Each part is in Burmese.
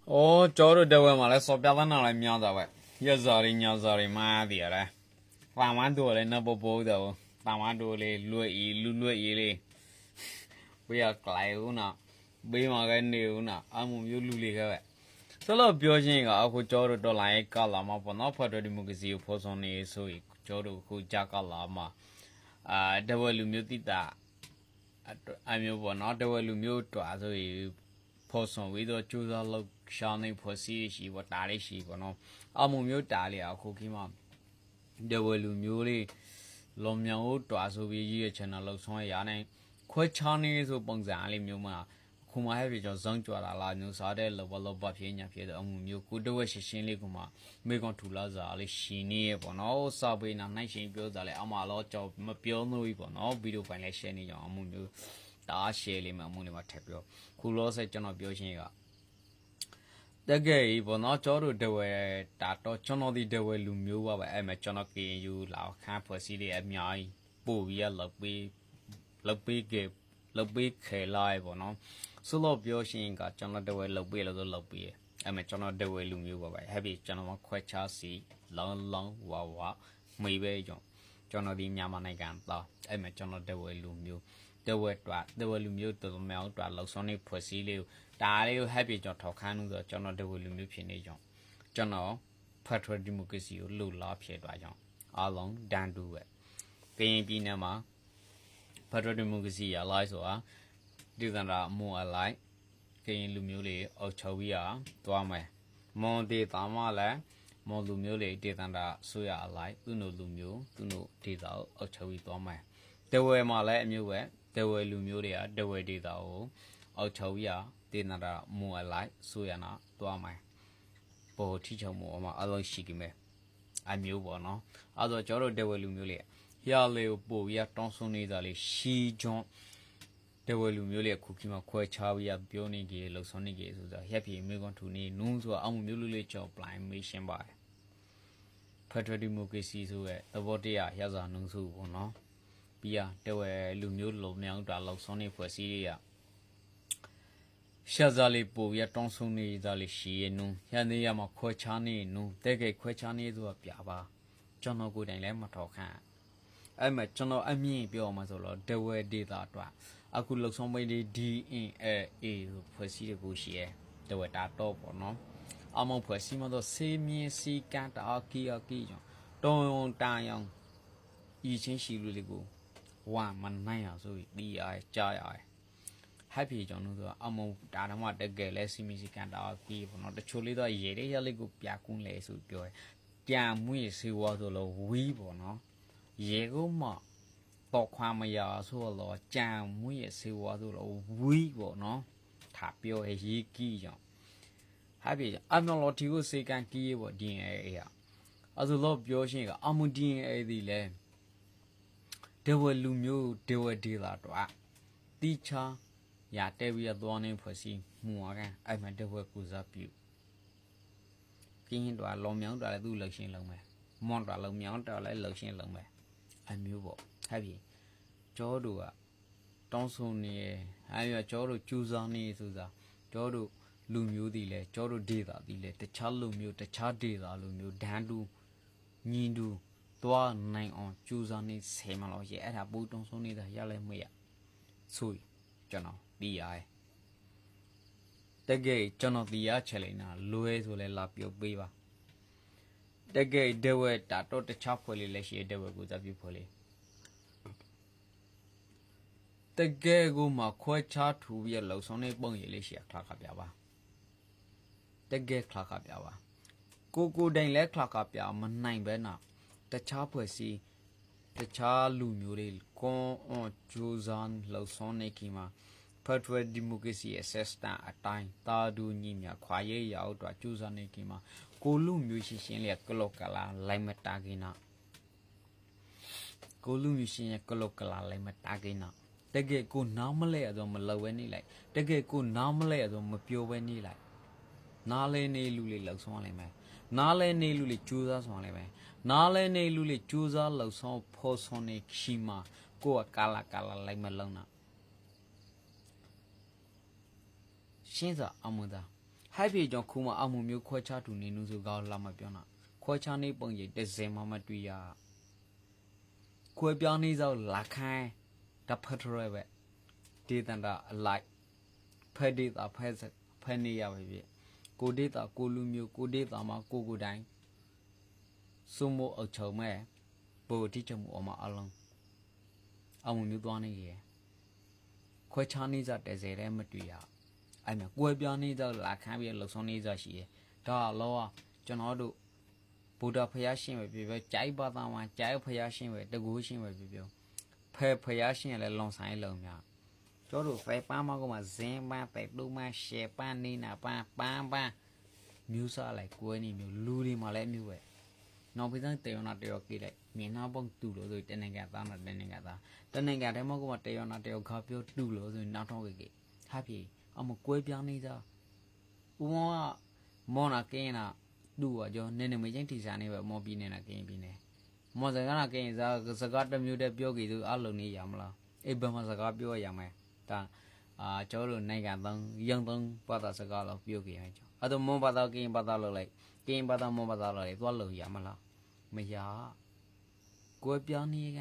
哦，找着这位嘛来说别的拿来苗子喂，也是的鸟子的妈的嘞，8万多嘞那不包的哦，8万多嘞，录一嘞，不要来乎呢，没嘛个牛呢，俺们有录哩个喂。这老表现个，我找着到来搞了嘛，不哪怕这里么个是有破损的，所以找着去加搞了嘛，这位路没有抵达，俺没有不哪这位路没有抓，所以。破损为了就是老像那破事是我打的是个喏，俺们没有打的啊，可以嘛？这位路没有嘞，老苗我抓手为也成了老双牙呢，快抢的时候帮咱里面嘛，可嘛还比较生抓啦啦，你啥的老把便宜便的，俺们没有，古这位是心里个嘛，没讲出了啥嘞，心里不孬，啥不那耐心表达嘞，俺妈老叫么表弄一不孬，比如本来心里讲俺们没有。大些里面冇你话特别，苦老师讲到表现个，大概一般那找到这位达到讲到的这位路苗啊，喂，咪讲到嘅有老看破事的面，不一样六倍开来不孬，所以表现个讲到这位六倍，咪讲到这位路苗个喂，还比讲到我快车时冷哇，没位种，讲到的面嘛那干到，咪讲到这位路苗。这位路苗都苗抓老双的破事了，大了还比较讨看那个，讲到这位路苗偏那种，讲到拍出的么个是有路拉偏大种，阿龙单独的，跟一边呢嘛，拍出的么个是也来说啊，就在那摸来，跟路苗里奥超威啊，多么，摸的大马来。摸路苗里地当那水下来，乌诺路苗，乌诺地道奥超威多么，这位嘛来苗位。这位路苗的啊，这位地道，奥超呀，地那个木来，所以那多买，不提倡木嘛，阿拉西个咩，阿苗不孬，阿拉叫到这位路苗的，下来不也当送你这里西装，这位路苗的苦起嘛，快炒呀，表那个老送那个是不是？下边没讲图呢，农作阿木苗路的叫不来没先吧，拍出的木个西说诶，到不地啊，下子农作不孬。bây giờ đây là lưu miêu lúa miếng đã lâu sau này phải xí à bây giờ là bố ya trong số này giờ là xí nung hiện nay mà khoai chán này nung đây cái khoai chán này rồi bia ba cho nó cố định lại mà thọ khá em mà cho nó ăn miếng bia mà rồi là đây là đi ra đó à cứ lâu sau mấy đi đi rồi phải xí được cố xí đây là đã to bỏ nó à mà phải xí mà đó xí miếng xí cá đã kia cho trong ta yang 以前西路那个。哇，蛮难呀，所以厉害加呀，happy 就那个，阿么打他妈的给来是咪是干到几不？那这处理到夜的下那个别工来是表，家每是我做了微博呢，夜个嘛，到看么呀说了，家每是我做了微博呢，他表系一几样，happy 阿么老提个时间几个 DNA 呀，阿就老表现个阿么 DNA 的嘞。这位路苗，这位地拉多，地差也这位多年不是木个，哎嘛这位古杂表，今天多老苗多来都流行了没？忙多老苗多来流行了没？还没有不？还比找到啊，当初呢，还有找到9张呢，是不是？找到路苗的嘞，找到地拉的嘞，这差路苗，这差地拉路苗，单独、年度。多难哦，就是你什么东西，哎，他不动手你的下来没呀？所以，真的厉害。这个真的厉害起来呢，路也出来拉表背吧。这个这位达到的差不多来些，这位古早表破嘞。这个我嘛快差图也楼上那帮也来些，卡卡表吧。这个卡卡表吧，个人来卡卡表，มัน难呗呐。တခြားဖွဲ့စည်းတခြားလူမျိုးတွေကွန်အွန်ဂျိုဇန်လောက်ဆုံးနေကီမှာဖက်ဒရယ်ဒီမိုကရေစီအဆက်စတန်အတိုင်းတာဒူညီမြခွာရေးရောက်တော့ဂျိုဇန်နေကီမှာကိုလူမျိုးရှိရှင်လျက်ကလောကလာလိုက်မတာကိနာကိုလူမျိုးရှင်ရဲ့ကလောကလာလိုက်မတာကိနာတကယ်ကိုနားမလဲအတော့မလောက်ဝဲနေလိုက်တကယ်ကိုနားမလဲအတော့မပြောဝဲနေလိုက်နားလဲနေလူလေးလောက်ဆုံးလိုက်မယ်နားလဲနေလူလေးဂျိုးစားဆောင်လိုက်မယ်နားလဲနေလူလေးဂျိုးစားလောက်ဆောင်ဖော်ဆောင်နေခီမာကိုကကာလာလိုက်မလုံးနာရှင်းစာအမွန်သား happy ကြောင့်ခုမှအမှုမျိုးခွဲခြားတူနေနုစုကောလာမပြောနာခွဲခြားနေပုံရိပ်တစ်စင်မှမတွေ့ရခွဲပြောင်းနေသောလာခိုင်းတဖတ်ရဲပဲဒေသန္တာအလိုက်ဖဲဒေတာဖဲနေရပဲပြကိုဒေတာကိုလူမျိုးကိုဒေတာမှာကိုတိုင်းစုမို့အချုံမဲ့ပိုတိချမှုအမအလုံးအမှုမျိုးသွားနေရခွဲခြားနေကြတဲ့စေတဲ့မတွေ့ရအဲ့မှာကွဲပြောင်းနေကြလာခိုင်းပြီးလှုပ်ဆောင်နေကြရှိတယ်ဒါလောကျွန်တော်တို့ဗုဒ္ဓဖျားရှင်ပဲပြောကြိုက်ပါသားမှာကြိုက်ဖျားရှင်ပဲတကူရှင်ပဲပြောဖျားရှင်လည်းလွန်ဆိုင်လုံများကျတို့ဖဲပန်းမကမှဇင်းပန်းပဲတူမရှေပန်းနေနာပန်းမျိုးစားလိုက်ကွဲနေမျိုးလူတွေမှလည်းမျိုးပဲနောက်ပြီးတော့တေယောနာတေယောကိလိုက်မြင်နာပုံတူလို့ဆိုတနေကသားနဲ့တနေကသားတနေကတည်းကမှတေယောနာတေယောခါပြောတူလို့ဆိုနောက်တော့ကိဟာပြီအမကွဲပြောင်းနေကြဥမောကမောနာကင်းနာတူရကြောနေနေမချင်းတီစာနေပဲမောပြီးနေတာကင်းပြီးနေမောစကားနာကင်းစားစကားတစ်မျိုးတည်းပြောကြည့်သူအလုံးနေရမလားအိဘမစကားပြောရမယ်ဒါကျော်လို့နိုင်ငံသုံးရုံသုံးဘာသာစကားလောက်ပြောကြရကြောအဲ့တော့မောဘာသာကင်းဘာသာလောက်လိုက်ကင်းဘာသာမောဘာသာလောက်လိုက်သွားလို့ရမလားမရကွဲပြောင်းနေက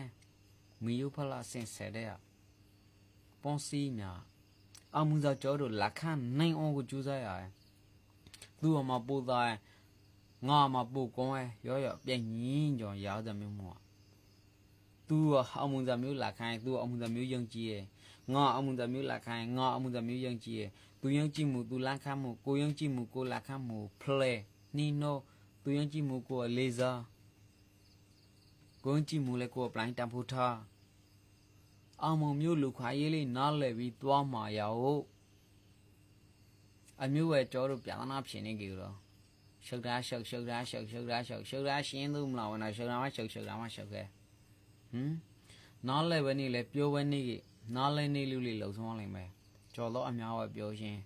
မီယိုဖလာစင်ဆဲတဲ့ပွန်စီညာအမှုသာကျော်တို့လက်ခံနိုင်အောင်ကိုကြိုးစားရတယ်သူ့အမပို့သားငါမပို့ကောင်းရောပြင်းညင်းကြောင်ရားတယ်မျိုးမောသူအမှုသာမျိုးလက်ခံသူအမှုသာမျိုးယုံကြည်ရဲ့ငါအမှုသာမျိုးလက်ခံငါအမှုသာမျိုးယုံကြည်ရဲ့သူယုံကြည်မှုသူလက်ခံမှုကိုယုံကြည်မှုကိုလက်ခံမှု play နီနိုသူယုံကြည်မှုကိုလေးစားကိုယုံကြည်မှုလည်းကိုပလိုင်းတန်ဖိုးထားအမုံမျိုးလူခွာရေးလေးနားလည်ပြီးသွားမှာရဟုတ်အမျိုးဝဲကျော်တို့ပြန်နာဖြစ်နေကြတော့ရှုပ်တာရှုပ်ရှင်းသူမလားဝနာရှုပ်တာမှရှုပ်ခဲ့နားလည်ပဲနေလေပြောပဲနေနားလည်နေလူလေးလှုပ်ဆောင်လိုက်မယ်ကျော်တော့အများဝဲပြောရှင်